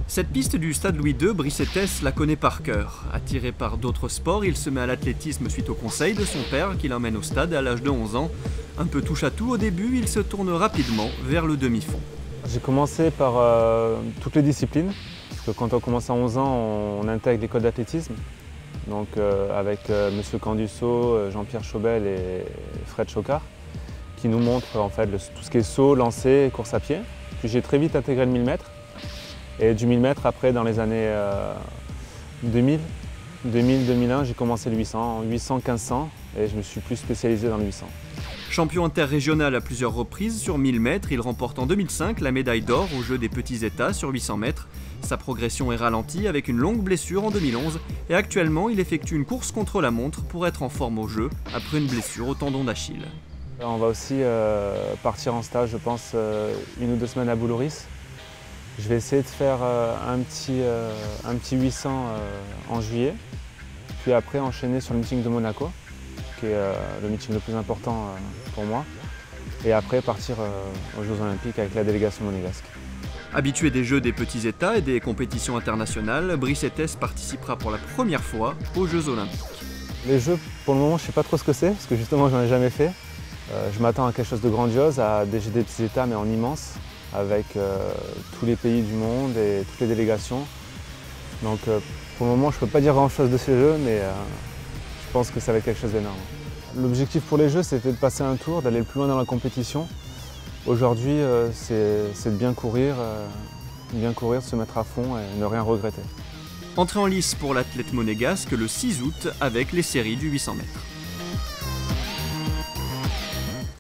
Cette piste du stade Louis II, Brice Hétès la connaît par cœur. Attiré par d'autres sports, il se met à l'athlétisme suite au conseil de son père qui l'emmène au stade à l'âge de 11 ans. Un peu touche à tout au début, il se tourne rapidement vers le demi-fond. J'ai commencé par toutes les disciplines, parce que quand on commence à 11 ans, on intègre l'école d'athlétisme. Donc avec M. Candusso, Jean-Pierre Chaubel et Fred Chocard, qui nous montrent en fait tout ce qui est saut, lancer, course à pied. Puis j'ai très vite intégré le 1000 mètres. Et du 1000 mètres, après, dans les années 2000-2001, j'ai commencé le 800, 800-1500, et je me suis plus spécialisé dans le 800. Champion interrégional à plusieurs reprises sur 1000 mètres, il remporte en 2005 la médaille d'or aux Jeux des Petits États sur 800 mètres. Sa progression est ralentie avec une longue blessure en 2011 et actuellement il effectue une course contre la montre pour être en forme aux Jeux après une blessure au tendon d'Achille. On va aussi partir en stage, je pense, 1 ou 2 semaines à Boulouris. Je vais essayer de faire un petit 800 en juillet, puis après enchaîner sur le meeting de Monaco, qui est le meeting le plus important pour moi, et après partir aux Jeux Olympiques avec la délégation monégasque. Habitué des Jeux des Petits États et des compétitions internationales, Brice Hétès participera pour la première fois aux Jeux Olympiques. Les Jeux, pour le moment, je ne sais pas trop ce que c'est, parce que justement, j'en ai jamais fait. Je m'attends à quelque chose de grandiose, à des Jeux des Petits États, mais en immense, avec tous les pays du monde et toutes les délégations. Donc pour le moment, je ne peux pas dire grand-chose de ces Jeux, mais je pense que ça va être quelque chose d'énorme. L'objectif pour les Jeux, c'était de passer un tour, d'aller le plus loin dans la compétition. Aujourd'hui, c'est de bien courir, de se mettre à fond et ne rien regretter. Entrée en lice pour l'athlète monégasque le 6 août avec les séries du 800 mètres.